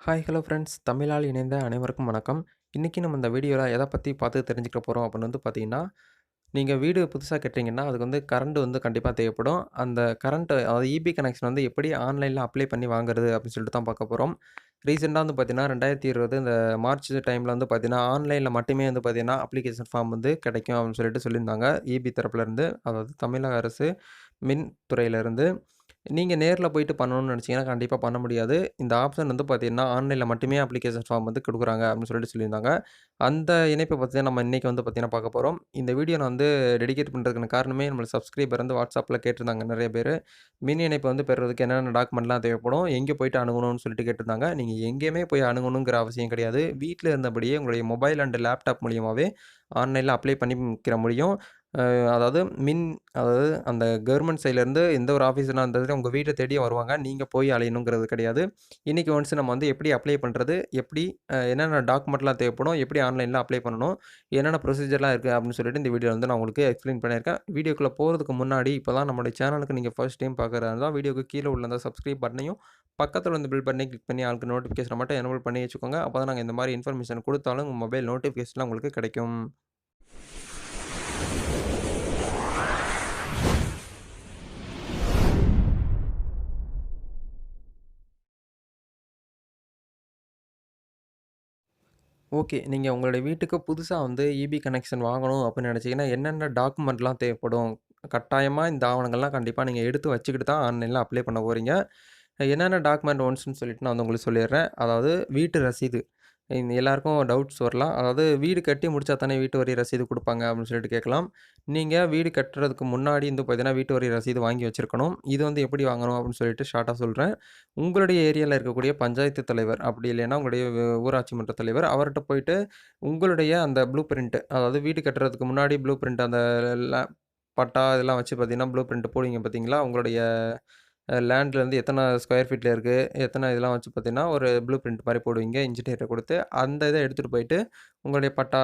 Hi hello friends தமிழால் இணைந்த அனைவருக்கும் வணக்கம். இன்றைக்கி நம்ம இந்த வீடியோவில் எதை பற்றி பார்த்து தெரிஞ்சுக்க போகிறோம் அப்படின்னு பார்த்தீங்கன்னா, நீங்கள் வீடு புதுசாக கட்டுறீங்கன்னா அதுக்கு கரண்ட் கண்டிப்பாக தேவைப்படும். அந்த கரண்ட் அதாவது இபி கனெக்ஷன் எப்படி ஆன்லைனில் அப்ளை பண்ணி வாங்குறது அப்படின்னு சொல்லிட்டு தான் பார்க்க போகிறோம். ரீசெண்டாக பார்த்தீங்கன்னா 2020 இந்த மார்ச் டைமில் பார்த்தீங்கன்னா ஆன்லைனில் மட்டுமே பார்த்தீங்கன்னா அப்ளிகேஷன் ஃபார்ம் கிடைக்கும் அப்படின்னு சொல்லிட்டு சொல்லியிருந்தாங்க. இபி தரப்புலேருந்து, அதாவது தமிழக அரசு மின் துறையிலேருந்து. நீங்க நேர்ல போயிட்டு பண்ணணும்னு நெனச்சீங்கன்னா, கண்டிப்பா பண்ண முடியாது. இந்த ஆப்ஷன் பார்த்தீங்கன்னா, ஆன்லைன்ல மட்டுமே அப்ளிகேஷன் ஃபார்ம் குடுக்குறாங்க அப்டின்னு சொல்லிட்டு சொல்லியிருந்தாங்க. அந்த இணைப்ப பத்தி தான் நம்ம இன்னைக்கு பார்த்தீங்கன்னா பார்க்க போறோம். இந்த வீடியோ நான் டெடிகேட் பண்றதுக்கான காரணமே நம்மள சப்ஸ்கிரைபர் WhatsAppல கேட்டிருந்தாங்க நெறைய பேரு. மின் இணைப்பு பெறுவதற்கு என்னென்ன டாக்குமெண்ட்லாம் தேவைப்படும்? எங்கே போயிட்டு அணுகணும்னு சொல்லிட்டு கேட்டிருந்தாங்க. நீங்க எங்கேயுமே போய் அணுகணுங்கிற அவசியம் கிடையாது. வீட்ல இருந்தபடியே உங்களுடைய மொபைல் அண்ட் லேப்டாப் மூலியமாவே ஆன்லைன்ல அப்ளை பண்ணிக்க முடியும். அ அதாவது அதாவது அந்த கவர்மெண்ட் சைட்லேருந்து எந்த ஒரு ஆஃபீஸரா இருந்தாலும் உங்க வீட்ட தேடியே வருவாங்க. நீங்க போய் அலையணுங்கிறது கிடையாது. இன்னைக்கு ஒன்ஸ் நம்ம எப்படி அப்ளை பண்றது? எப்படி என்னென்ன டாக்குமெண்ட்லாம் தேவைப்படும்? எப்படி ஆன்லைன்ல அப்ளை பண்ணணும்? என்னென்ன ப்ரொசீஜர்லாம் இருக்கு அப்படின்னு சொல்லிட்டு இந்த வீடியோல நான் உங்களுக்கு எக்ஸ்பிளைன் பண்ணியிருக்கேன். வீடியோக்குள்ள போறதுக்கு முன்னாடி இப்போ தான் நம்மளுடைய சேனலுக்கு நீங்க ஃபர்ஸ்ட் டைம் பார்க்குறதா இருந்தா வீடியோக்கு கீழ உள்ள அந்த சப்ஸ்கிரைப் பட்டனையும், பக்கத்துல பெல் பட்டனையும் கிளிக் பண்ணி ஆளுக்கு நோட்டிஃபிகேஷன மட்டும் எனேபிள் பண்ணி வச்சுக்கோங்க. அப்பதான் நாங்க இந்த மாரி இன்ஃபர்மேஷன் குடுத்தாலும் உங்க மொபைல் நோட்டிஃபிகேஷன்லாம் உங்களுக்கு கிடைக்கும். ஓகே. நீங்க உங்களுடைய வீட்டுக்கு புதுசா இபி கனெக்ஷன் வாங்கணும் அப்படின்னு நினைச்சீங்கன்னா, என்னென்ன டாக்குமெண்ட்லாம் தேவைப்படும்? கட்டாயமா இந்த ஆவணங்கள்லாம் கண்டிப்பா நீங்க எடுத்து வச்சுக்கிட்டு தான் ஆன்லைன்ல அப்ளை பண்ண போறீங்க. என்னென்ன டாக்குமெண்ட் ஒன்ஸ்ன்னு சொல்லிட்டு நான் உங்களுக்கு சொல்லிடுறேன். அதாவது வீட்டு ரசீது. இந்த எல்லாருக்கும் டவுட்ஸ் வரலாம். அதாவது வீடு கட்டி முடிச்சா தானே வீட்டு வரி ரசீது குடுப்பாங்க அப்படின்னு சொல்லிட்டு கேட்கலாம். நீங்க வீடு கட்டுறதுக்கு முன்னாடி பார்த்தீங்கன்னா, வீட்டு வரி ரசீது வாங்கி வச்சிருக்கணும். இது எப்படி வாங்கணும் அப்படின்னு சொல்லிட்டு ஷார்ட்டா சொல்றேன். உங்களுடைய ஏரியால இருக்கக்கூடிய பஞ்சாயத்து தலைவர், அப்படி இல்லைன்னா உங்களுடைய ஊராட்சி மன்ற தலைவர் அவர்ட்ட போயிட்டு உங்களுடைய அந்த ப்ளூ பிரிண்ட், அதாவது வீடு கட்டுறதுக்கு முன்னாடி ப்ளூ பிரிண்ட் அந்த ல பட்டா இதெல்லாம் வச்சு பார்த்தீங்கன்னா, ப்ளூ பிரிண்ட் போடுவீங்க பார்த்தீங்களா? உங்களுடைய லேண்ட்லேருந்து எத்தனை ஸ்கொயர் ஃபீட்ல இருக்கு, எத்தனை இதெல்லாம் வச்சு பார்த்தீங்கன்னா, ஒரு ப்ளூ பிரிண்ட் மாரி போடுவீங்க இன்ஜினியர்ட்ட குடுத்து. அந்த இத எடுத்துட்டு போயிட்டு, உங்களுடைய பட்டா,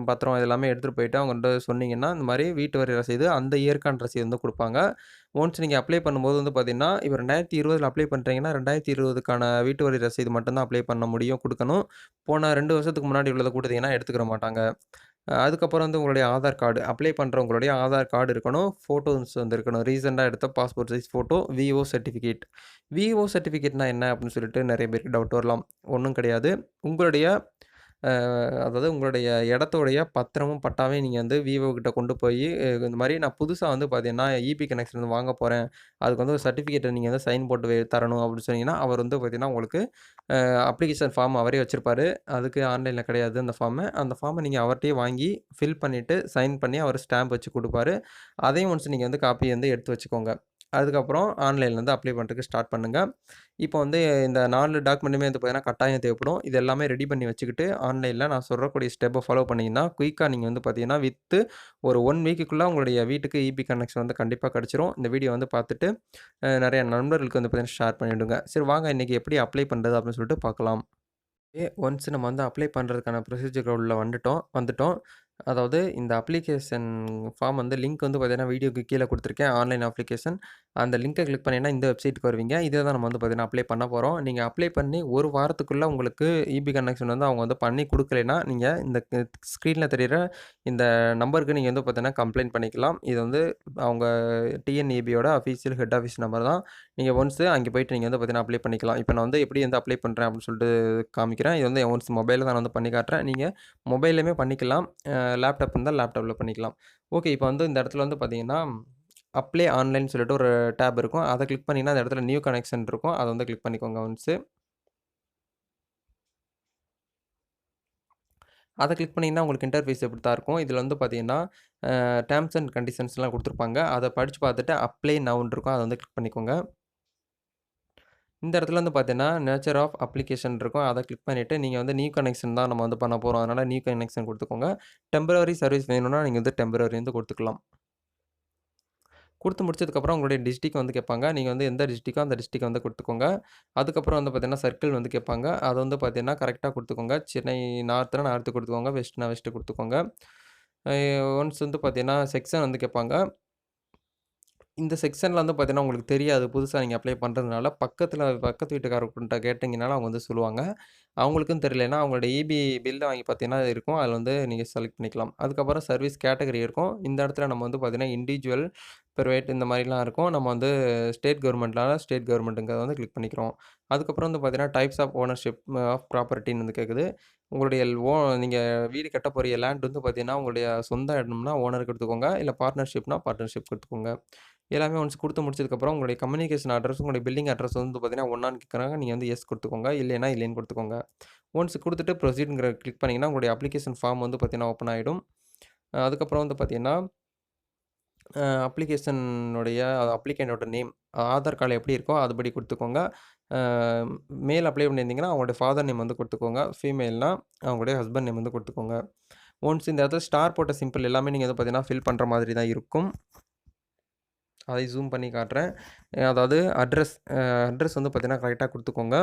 பத்திரம் இது எல்லாமே எடுத்துட்டு போயிட்டு அவங்கள்ட்ட சொன்னீங்கன்னா, இந்த மாரி வீட்டு வரி ரசீது, அந்த இயற்கான ரசீது குடுப்பாங்க. ஒன்ஸ் நீங்க அப்ளை பண்ணும்போது பார்த்தீங்கன்னா, இப்ப 2020ல அப்ளை பண்றீங்கன்னா, 2020க்கான வீட்டு வரி ரசீது மட்டும் தான் அப்ளை பண்ண முடியும், குடுக்கணும். போன 2 வருஷத்துக்கு முன்னாடி உள்ளத குடுத்தீங்கன்னா எடுத்துக்கிற மாட்டாங்க. அதுக்கப்புறம் உங்களுடைய ஆதார் கார்டு. அப்ளை பண்றவங்களுடைய ஆதார் கார்டு இருக்கணும். ஃபோட்டோஸ் இருக்கணும். ரீசென்ட்டா எடுத்த passport size photo, VO certificate. VO சர்டிஃபிகேட்னா என்ன அப்படின்னு சொல்லிட்டு நெறைய பேருக்கு டவுட் வரலாம். ஒண்ணும் கிடையாது. உங்களுடைய அ அதாவது உங்களுடைய இடத்தோடைய பத்திரமும், பட்டாவையும் நீங்க விவோ கிட்ட கொண்டு போயி, இந்த மாரி நான் புதுசா பார்த்தீங்கன்னா, இபி கனெக்ஷன் வாங்க போறேன். அதுக்கு ஒரு சர்டிஃபிகேட்ட நீங்க சைன் போட்டு தரணும் அப்படின்னு சொன்னீங்கன்னா, அவர் பார்த்தீங்கன்னா, உங்களுக்கு அப்ளிகேஷன் ஃபார்ம் அவரே வச்சிருப்பாரு. அதுக்கு ஆன்லைன்ல கிடையாது அந்த ஃபார்மு. அந்த ஃபார்ம நீங்க அவர்ட்டயே வாங்கி ஃபில் பண்ணிட்டு, சைன் பண்ணி அவர் ஸ்டாம்ப் வச்சு குடுப்பாரு. அதையும் ஒன்ஸ் நீங்க காப்பி எடுத்து வச்சுக்கோங்க. அதுக்கப்புறம் ஆன்லைன்லேருந்து அப்ளை பண்ணுறதுக்கு ஸ்டார்ட் பண்ணுங்க. இப்போ இந்த 4 டாக்குமெண்ட்டுமே பார்த்தீங்கன்னா, கட்டாயம் தேவைப்படும். இது எல்லாமே ரெடி பண்ணி வச்சுக்கிட்டு, ஆன்லைன்ல நான் சொல்லக்கூடிய ஸ்டெப்ப ஃபாலோ பண்ணீங்கன்னா, குயிக்கா நீங்க பார்த்தீங்கன்னா, ஒரு 1 வீக்குக்குள்ள உங்களுடைய வீட்டுக்கு இபி கனெக்ஷன் கண்டிப்பா கிடைச்சிரும். இந்த வீடியோ பார்த்துட்டு, நெறைய நண்பர்களுக்கு பார்த்தீங்கன்னா, ஷேர் பண்ணிவிடுங்க. சரி வாங்க இன்னைக்கு எப்படி அப்ளை பண்றது அப்படின்னு சொல்லிட்டு பார்க்கலாம். ஒன்ஸ் நம்ம அப்ளை பண்ணுறதுக்கான ப்ரொசீஜர் உள்ள வந்துட்டோம். அதாவது இந்த அப்ளிகேஷன் ஃபார்ம் லிங்க் பார்த்தீங்கன்னா, வீடியோக்கு கீழ குடுத்துருக்கேன். Online application. அந்த லிங்க கிளிக் பண்ணீங்கன்னா, இந்த வெப்சைட்க்கு வருவீங்க. இத தான் நம்ம பார்த்தீங்கன்னா, அப்ளை பண்ண போறோம். நீங்க அப்ளை பண்ணி 1 வாரத்துக்குள்ள உங்களுக்கு இபி கனெக்ஷன் அவங்க பண்ணி குடுக்கலைன்னா, நீங்க இந்த ஸ்க்ரீன்ல தெரியிற இந்த நம்பருக்கு நீங்க பார்த்தீங்கன்னா, கம்ப்ளைண்ட் பண்ணிக்கலாம். இது அவங்க டிஎன்இபியோட அஃபிஷியல் ஹெட் ஆஃபீஸ் நம்பர் தான். நீங்க ஒன்ஸ் அங்கே போயிட்டு நீங்க பார்த்தீங்கன்னா, அப்ளை பண்ணிக்கலாம். இப்ப நான் எப்படி அப்ளை பண்றேன் அப்படின்னு சொல்லிட்டு காமிக்கிறேன். இது ஒன்ஸ் மொபைல்ல தான் நான் பண்ணி காட்டுறேன். நீங்க மொபைல்லயுமே பண்ணிக்கலாம். லேப்டாப் இருந்தா லேப்டாப்ல பண்ணிக்கலாம். ஓகே. இப்ப இந்த இடத்துல பார்த்தீங்கன்னா, அப்ளை ஆன்லைன்னு சொல்லிட்டு ஒரு டேப் இருக்கும். அத கிளிக் பண்ணீங்கன்னா, அந்த இடத்துல நியூ கனெக்ஷன் இருக்கும். அத கிளிக் பண்ணிக்கோங்க ஒன்ஸு. அத கிளிக் பண்ணீங்கன்னா, உங்களுக்கு இன்டர்ஃபேஸ் இப்படித்தான் இருக்கும். இதுல பார்த்தீங்கன்னா, டெர்ம்ஸ் அண்ட் கண்டிஷன்ஸ்லாம் குடுத்துருப்பாங்க. அத படிச்சு பார்த்துட்டு அப்ளை நௌன்னு இருக்கும். அத கிளிக் பண்ணிக்கோங்க. இந்த இடத்துல பார்த்தீங்கன்னா, நேச்சர் ஆஃப் அப்ளிகேஷன் இருக்கும். அத கிளிக் பண்ணிட்டு, நீங்க நியூ கனெக்ஷன் தான் நம்ம பண்ண போறோம். அதனால நியூ கனெக்ஷன் குடுத்துக்கோங்க. டெம்பரரி சர்வீஸ் வேணும்னா, நீங்க டெம்பரரி குடுத்துக்கலாம். குடுத்து முடிச்சதுக்கப்புறம் உங்களுடைய டிஸ்ட்ரிக்ட் கேட்பாங்க. நீங்க எந்த டிஸ்ட்ரிக்டோ அந்த டிஸ்ட்ரிக்ட் குடுத்துக்கோங்க. அதுக்கப்புறம் பார்த்தீங்கன்னா, சர்க்கிள் கேட்பாங்க. அத பார்த்தீங்கன்னா, கரெக்ட்டா குடுத்துக்கோங்க. சென்னை நார்த்னா நார்த் குடுத்துக்கோங்க. வெஸ்ட்னா வெஸ்ட் குடுத்துக்கோங்க. அ ஒன்ஸ் பார்த்தீங்கன்னா, செக்ஷன் கேட்பாங்க. இந்த செக்ஷன்ல வந்து பார்த்தீங்கன்னா, உங்களுக்கு தெரியாது. புதுசா நீங்க அப்ளை பண்றதுனால, பக்கத்து வீட்டுக்காரர்கிட்ட கேட்டீங்கனாலும் அவங்க வந்து சொல்லுவாங்க. அவங்களுக்கும் தெரியலன்னா, அவங்களோட ஈபி பில் வாங்கி பார்த்தீங்கன்னா இருக்கும். அதில வந்து நீங்க செலக்ட் பண்ணிக்கலாம். அதுக்கப்புறம் சர்வீஸ் கேட்டகரி இருக்கும். இந்த இடத்துல நம்ம வந்து பார்த்தீங்கன்னா, இண்டிவிஜுவல், பிரைவேட் இந்த மாரிலாம் இருக்கும். நம்ம வந்து ஸ்டேட் கவர்மெண்ட்ங்கிறத வந்து கிளிக் பண்ணிக்கிறோம். அதுக்கப்புறம் வந்து பார்த்தீங்கன்னா, டைப்ஸ் ஆஃப் ஓனர்ஷிப் ஆஃப் ப்ராப்பர்ட்டின்னு வந்து கேட்குது. உங்களுடைய ஓ நீங்க வீடு கட்டப் போற லேண்ட் வந்து பார்த்தீங்கன்னா, உங்களுடைய சொந்த இடம்னா ஓனருக்கு எடுத்துக்கோங்க. இல்ல பார்ட்னர்ஷிப்னா பார்ட்னர்ஷிப் எடுத்துக்கோங்க. எல்லாமே ஒன்ஸ் குடுத்து முடிச்சதுக்கப்புறம், உங்களுடைய கம்யூனிகேஷன் அட்ரஸும், உங்களுடைய பில்லிங் அட்ரஸ் வந்து பார்த்தீங்கன்னா, ஒண்ணான்னு கேட்குறாங்க. நீங்க வந்து எஸ் குடுத்துக்கோங்க. இல்லைன்னா இல்லைன்னு குடுத்துக்கோங்க. ஒன்ஸ் குடுத்துட்டு ப்ரொசீட்ங்கிற கிளிக் பண்ணீங்கன்னா, உங்களுடைய அப்ளிகேஷன் ஃபார்ம் வந்து பார்த்தீங்கன்னா, ஓப்பன் ஆயிடும். அதுக்கப்புறம் வந்து பார்த்தீங்கன்னா, அப்ளிகேஷனுடைய அப்ளிகேண்டோட நேம், ஆதார் கார்டுல எப்படி இருக்கோ அதுபடி குடுத்துக்கோங்க. அ மேல் அப்ளை பண்ணியிருந்தீங்கன்னா, அவங்களுடைய ஃபாதர் நேம் வந்து குடுத்துக்கோங்க. ஃபீமேல்னா அவங்களுடைய ஹஸ்பண்ட் நேம் வந்து குடுத்துக்கோங்க. ஒன்ஸ் இந்த இடத்துல ஸ்டார் போட்ட சிம்பிள் எல்லாமே நீங்க வந்து பார்த்தீங்கன்னா, ஃபில் பண்ற மாதிரி தான் இருக்கும். அதை ஜூம் பண்ணி காட்டுறேன். அதாவது அட்ரஸ் வந்து பார்த்தீங்கன்னா, கரெக்ட்டா குடுத்துக்கோங்க.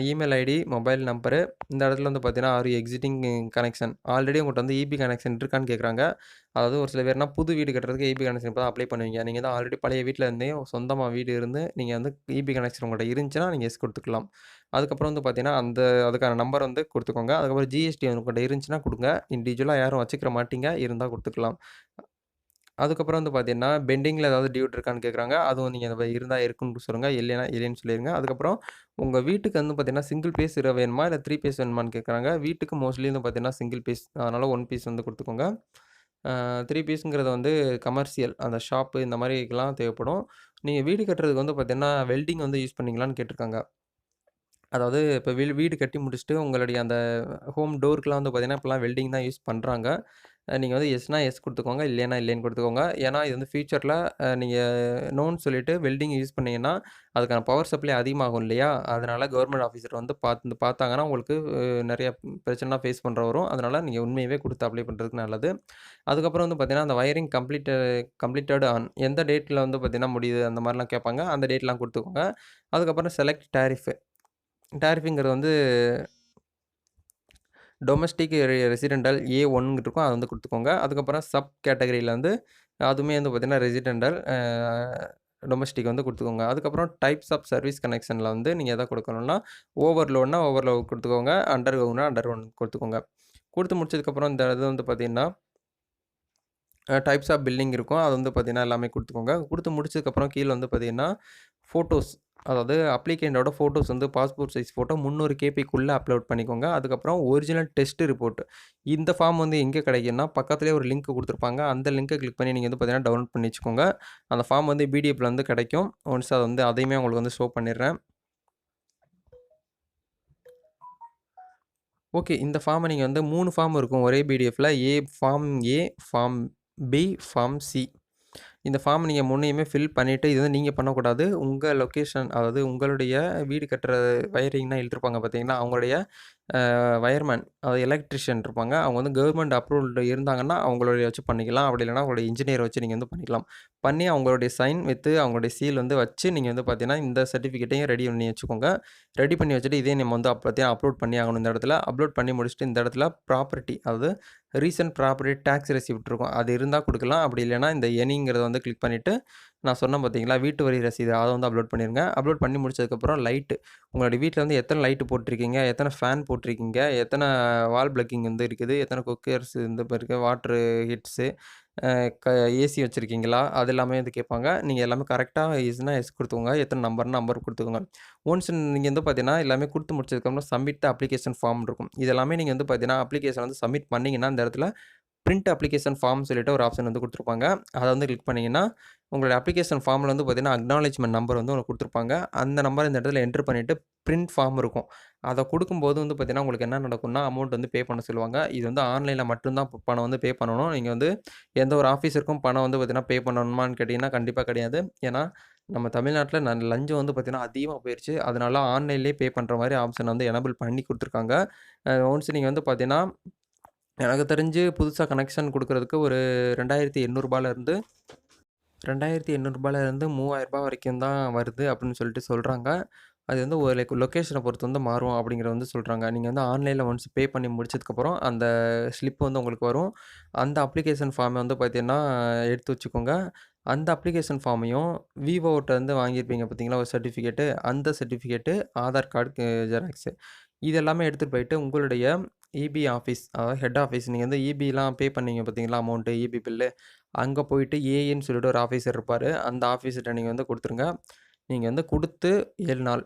இமெயில் ஐடி, மொபைல் நம்பரு இந்த இடத்துல வந்து பார்த்தீங்கன்னா, are you existing connection already உங்கள்ட்ட வந்து ஈபி கனெக்ஷன் இருக்கான்னு கேட்குறாங்க. அதாவது ஒரு சில பேர்னா புது வீடு கட்டுறதுக்கு ஈபி கனெக்ஷன் இப்ப தான் அப்ளை பண்ணுவீங்க. நீங்க தான் ஆல்ரெடி பழைய வீட்ல இருந்தே சொந்தமா வீடு இருந்து, நீங்க வந்து ஈபி கனெக்ஷன் உங்கள்ட்ட இருந்துச்சுன்னா, நீங்க எஸ் குடுத்துக்கலாம். அதுக்கப்புறம் வந்து பார்த்தீங்கன்னா, அதுக்கான நம்பர் வந்து குடுத்துக்கோங்க. அதுக்கப்புறம் ஜிஎஸ்டி உங்கள்ட்ட இருந்துச்சுன்னா குடுங்க. இண்டிவிஜுவலா யாரும் வச்சுக்கிற மாட்டீங்க. இருந்தா குடுத்துக்கலாம். அதுக்கப்புறம் வந்து பார்த்தீங்கன்னா, பெண்டிங்கில ஏதாவது டியூட் இருக்கான்னு கேட்குறாங்க. அதுவும் நீங்க இருந்தா இருக்குன்னு சொல்லுங்க. இல்லைன்னா இல்லைன்னு சொல்லிருங்க. அதுக்கப்புறம் உங்க வீட்டுக்கு வந்து பார்த்தீங்கன்னா, சிங்கிள் பேஸ் வேணுமா? இல்ல 3 பீஸ் வேணுமான்னு கேட்குறாங்க. வீட்டுக்கு மோஸ்ட்லி வந்து பார்த்தீங்கன்னா, சிங்கிள் பீஸ். அதனால 1 பீஸ் வந்து குடுத்துக்கோங்க. 3 பீஸுங்கிறது வந்து கமர்ஷியல். அந்த ஷாப்பு இந்த மாரிக்கெல்லாம் தேவைப்படும். நீங்க வீடு கட்டுறதுக்கு வந்து பார்த்தீங்கன்னா, வெல்டிங் வந்து யூஸ் பண்ணீங்களான்னு கேட்டுருக்காங்க. அதாவது இப்ப வீடு கட்டி முடிச்சுட்டு உங்களுடைய அந்த ஹோம் டோருக்குலாம் வந்து பார்த்தீங்கன்னா, இப்பலாம் வெல்டிங் தான் யூஸ் பண்றாங்க. நீங்க வந்து எஸ்னா எஸ் குடுத்துக்கோங்க. இல்லைன்னா இல்லைன்னு குடுத்துக்கோங்க. ஏன்னா, இது வந்து ஃபியூச்சர்ல நீங்க நோன்னு சொல்லிட்டு வெல்டிங் யூஸ் பண்ணீங்கன்னா, அதுக்கான பவர் சப்ளை அதிகமாகும் இல்லையா? அதனால கவர்மெண்ட் ஆஃபீசர் வந்து பார்த்தாங்கன்னா, உங்களுக்கு நெறைய பிரச்சனைலாம் ஃபேஸ் பண்ற வரும். அதனால நீங்க உண்மையாவே குடுத்து அப்ளை பண்றதுக்கு நல்லது. அதுக்கப்புறம் வந்து பார்த்தீங்கன்னா, அந்த வயரிங் கம்ப்ளீட்டட் ஆன் எந்த டேட்ல வந்து பார்த்தீங்கன்னா முடியுது அந்த மாரிலாம் கேட்பாங்க. அந்த டேட்லாம் குடுத்துக்கோங்க. அதுக்கப்புறம் செலக்ட் டாரிஃப். டாரிஃப்ங்கிறது வந்து டொமஸ்டிக் ரெசிடென்டல் A1 இருக்கும். அத வந்து குடுத்துக்கோங்க. அதுக்கப்புறம் சப் கேட்டகரியில வந்து அதுவுமே வந்து பார்த்தீங்கன்னா, ரெசிடென்டல் டொமஸ்டிக் வந்து குடுத்துக்கோங்க. அதுக்கப்புறம் டைப்ஸ் ஆஃப் சர்வீஸ் கனெக்ஷன்ல வந்து நீங்க எத குடுக்கணும்னா, ஓவர்லோட்னா ஓவர்லோட் குடுத்துக்கோங்க. அண்டர்கிரவுண்ட்னா அண்டர்கிரவுண்ட் குடுத்துக்கோங்க. குடுத்து முடிச்சதுக்கப்புறம் இந்த இது வந்து பார்த்தீங்கன்னா டைப்ஸ் ஆஃப் பில்லிங் இருக்கும். அது வந்து பார்த்தீங்கன்னா, எல்லாமே குடுத்துக்கோங்க. குடுத்து முடிச்சதுக்கப்புறம் கீழ வந்து பார்த்தீங்கன்னா, ஃபோட்டோஸ் அதாவது அப்ளிகேண்டோட ஃபோட்டோஸ் வந்து பாஸ்போர்ட் சைஸ் ஃபோட்டோ 300 கேபிக்குள்ள அப்லோட் பண்ணிக்கோங்க. அதுக்கப்புறம் ஒரிஜினல் டெஸ்ட் ரிப்போர்ட். இந்த ஃபார்ம் வந்து எங்க கிடைக்கும்னா, பக்கத்திலேயே ஒரு லிங்க் குடுத்துருப்பாங்க. அந்த லிங்க கிளிக் பண்ணி நீங்க வந்து பார்த்தீங்கன்னா, டவுன்லோட் பண்ணி வச்சுக்கோங்க. அந்த ஃபார்ம் வந்து பிடிஎஃப்ல வந்து கிடைக்கும். ஒன்ஸ் அத வந்து அதையுமே உங்களுக்கு வந்து ஷோ பண்ணிடுறேன். ஓகே. இந்த ஃபார்ம நீங்க வந்து 3 ஃபார்ம் இருக்கும் ஒரே பிடிஎஃப்ல. ஃபார்ம் ஏ, ஃபார்ம் பி, ஃபார்ம் சி. இந்த ஃபார்ம் நீங்க முன்னையுமே ஃபில் பண்ணிட்டு, இது வந்து நீங்க பண்ணக்கூடாது. உங்க லொகேஷன் அதாவது உங்களுடைய வீடு கட்டுற வயரிங்லாம் இழுத்துருப்பாங்க பார்த்தீங்களா, அவங்களுடைய வயர்மேன் அதாவது எலக்ட்ரிஷியன் இருப்பாங்க. அவங்க வந்து கவர்மெண்ட் அப்ரூவல்டு இருந்தாங்கன்னா, அவங்களுடைய வச்சு பண்ணிக்கலாம். அப்படி இல்லன்னா உங்களுடைய இன்ஜினியர வச்சு நீங்க வந்து பண்ணிக்கலாம். பண்ணி அவங்களுடைய சைன் வித் அவங்களுடைய சீல் வந்து வச்சு நீங்க வந்து பார்த்தீங்கன்னா, இந்த சர்டிஃபிகேட்டையும் ரெடி பண்ணி வச்சுக்கோங்க. ரெடி பண்ணி வச்சுட்டு இதே நம்ம வந்து பார்த்தீங்கன்னா, அப்லோட் பண்ணி ஆகணும் இந்த இடத்துல. அப்லோட் பண்ணி முடிச்சுட்டு இந்த இடத்துல ப்ராப்பர்ட்டி அதாவது ரீசென்ட் ப்ராப்பர்ட்டி டாக்ஸ் ரெசிப்ட் இருக்கும். அது இருந்தா குடுக்கலாம். அப்படி இல்லன்னா இந்த எனிங்கிறத வந்து கிளிக் பண்ணிட்டு, நான் சொன்னேன் பார்த்தீங்களா, வீட்டு வரி ரசீது அத வந்து அப்லோட் பண்ணிருங்க. அப்லோட் பண்ணி முடிச்சதுக்கப்புறம் லைட்டு உங்களுடைய வீட்ல வந்து எத்தன லைட் போட்டிருக்கீங்க? எத்தன ஃபேன் போட்டிருக்கீங்க? எத்தன வால் பிளக்கிங் வந்து இருக்குது? எத்தன குக்கர்ஸ் வந்து இப்ப இருக்கு? வாட்டரு ஹீட்டர்ஸு அ க ஏசி வச்சிருக்கீங்களா? அது எல்லாமே வந்து கேட்பாங்க. நீங்க எல்லாமே கரெக்ட்டா எஸ்னா எஸ் குடுத்துக்கோங்க. எத்தன நம்பர்னா நம்பர் குடுத்துக்கோங்க. ஒன்ஸ் நீங்க வந்து பார்த்தீங்கன்னா, எல்லாமே குடுத்து முடிச்சதுக்கப்புறம் சப்மிட் த அப்ளிகேஷன் ஃபார்ம் இருக்கும். இது எல்லாமே நீங்க வந்து பார்த்தீங்கன்னா, அப்ளிகேஷன் வந்து சப்மிட் பண்ணீங்கன்னா, இந்த இடத்துல பிரிண்ட் அப்ளிகேஷன் ஃபார்ம் சொல்லிட்டு ஒரு ஆப்ஷன் வந்து குடுத்துருப்பாங்க. அத வந்து கிளிக் பண்ணீங்கன்னா, உங்களுடைய அப்ளிகேஷன் ஃபார்ம்ல வந்து பார்த்தீங்கன்னா, அக்னாலெட்ஜ்மென்ட் நம்பர் வந்து உங்களுக்கு குடுத்துருப்பாங்க. அந்த நம்பர் இந்த இடத்துல என்டர் பண்ணிட்டு, பிரிண்ட் ஃபார்ம் இருக்கும். அத குடுக்கும்போது வந்து பார்த்தீங்கன்னா, உங்களுக்கு என்ன நடக்கும்னா, அமௌண்ட் வந்து பே பண்ண சொல்லுவாங்க. இது வந்து ஆன்லைன்ல மட்டும் தான் பணம் வந்து பே பண்ணணும். நீங்க வந்து எந்த ஒரு ஆஃபீஸருக்கும் பணம் வந்து பார்த்தீங்கன்னா, பே பண்ணணுமான்னு கேட்டீங்கன்னா, கண்டிப்பா கிடையாது. ஏன்னா, நம்ம தமிழ்நாட்ல லஞ்சம் வந்து பார்த்தீங்கன்னா, அதிகமா போயிருச்சு. அதனால ஆன்லைன்லேயே பே பண்ற மாரி ஆப்ஷன் வந்து எனபிள் பண்ணி குடுத்துருக்காங்க. ஒன்ஸ் நீங்க வந்து பார்த்தீங்கன்னா எனக்கு தெரிஞ்சு புதுசா கனெக்ஷன் குடுக்குறதுக்கு ஒரு ரூ. 2,800லேருந்து ரூ. 2,800லேருந்து ரூ. 3,000 வரைக்கும் தான் வருது அப்படின்னு சொல்லிட்டு சொல்றாங்க. அது வந்து ஒரு லொகேஷன பொறுத்து வந்து மாறும் அப்படிங்கிறத வந்து சொல்றாங்க. நீங்க வந்து ஆன்லைன்ல ஒன்ஸ் பே பண்ணி முடிச்சதுக்கப்புறம் அந்த ஸ்லிப் வந்து உங்களுக்கு வரும். அந்த அப்ளிகேஷன் ஃபார்ம வந்து பார்த்தீங்கன்னா, எடுத்து வச்சுக்கோங்க. அந்த அப்ளிகேஷன் ஃபார்மையும் விவோட்டருந்து வாங்கியிருப்பீங்க பார்த்தீங்களா? ஒரு சர்டிஃபிகேட்டு. அந்த சர்டிஃபிகேட்டு, ஆதார் கார்டுக்கு ஜெராக்ஸு. இது எல்லாமே எடுத்துட்டு போயிட்டு உங்களுடைய இபி ஆஃபீஸ், அதாவது ஹெட் ஆஃபீஸ் நீங்க வந்து இபிலாம் பே பண்ணீங்க பார்த்தீங்களா? Amount EB bill. அங்க போயிட்டு ஏஇன்னு சொல்லிட்டு ஒரு ஆஃபீசர் இருப்பாரு. அந்த ஆஃபீஸர்ட்ட நீங்க வந்து குடுத்துருங்க. நீங்க வந்து குடுத்து 7 நாள்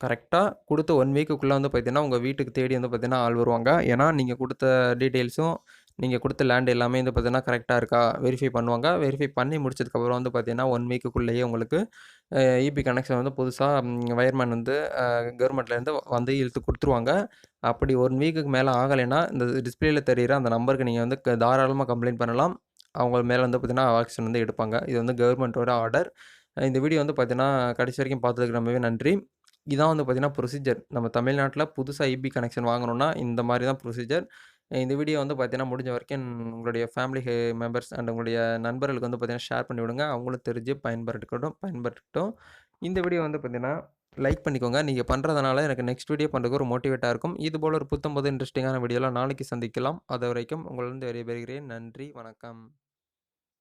கரெக்ட்டா குடுத்த 1 வீக்குக்குள்ள வந்து பார்த்தீங்கன்னா, உங்க வீட்டுக்கு தேடி வந்து பார்த்தீங்கன்னா, ஆள் வருவாங்க. ஏன்னா, நீங்க குடுத்த டீட்டெயில்ஸும், நீங்க குடுத்த லேண்ட் எல்லாமே வந்து பார்த்தீங்கன்னா, கரெக்ட்டா இருக்கா? வெரிஃபை பண்ணுவாங்க. வெரிஃபை பண்ணி முடிச்சதுக்கப்புறம் வந்து பார்த்தீங்கன்னா, 1 வீக்குக்குள்ளேயே உங்களுக்கு இபி கனெக்ஷன் வந்து புதுசா வயர்மேன் வந்து கவர்மெண்ட்லேருந்து வந்து இழுத்து குடுத்துருவாங்க. அப்படி 1 வீக்குக்கு மேல ஆகலைன்னா, இந்த டிஸ்ப்ளேல தெரியிற அந்த நம்பருக்கு நீங்க வந்து தாராளமா கம்ப்ளைண்ட் பண்ணலாம். அவங்க மேல வந்து பார்த்தீங்கன்னா, ஆக்ஷன் வந்து எடுப்பாங்க. இது வந்து கவர்மெண்ட்டோட ஆர்டர். இந்த வீடியோ வந்து பார்த்தீங்கன்னா, கடைசி வரைக்கும் பார்த்ததுக்கு ரொம்பவே நன்றி. இதான் வந்து பார்த்தீங்கன்னா ப்ரொசீஜர். நம்ம தமிழ்நாட்ல புதுசா ஈபி கனெக்ஷன் வாங்கணும்னா, இந்த மாரி தான் ப்ரொசீஜர். இந்த வீடியோ வந்து பார்த்தீங்கன்னா, முடிஞ்ச வரைக்கும் உங்களுடைய ஃபேமிலி மெம்பர்ஸ் அண்ட் உங்களுடைய நண்பர்களுக்கு வந்து பார்த்தீங்கன்னா, ஷேர் பண்ணி விடுங்க. அவங்களும் தெரிஞ்சு பயன்பெறட்டும். இந்த வீடியோ வந்து பார்த்தீங்கன்னா, லைக் பண்ணிக்கோங்க. நீங்க பண்றதுனால எனக்கு நெக்ஸ்ட் வீடியோ பண்றதுக்கு ஒரு மோட்டிவேட்டா இருக்கும். இதுபோல ஒரு புத்தம் புது இன்ட்ரஸ்டிங்கான வீடியோல நாளைக்கு சந்திக்கலாம். அதுவரைக்கும் உங்களிடம் விடைபெறுகிறேன். நன்றி, வணக்கம்.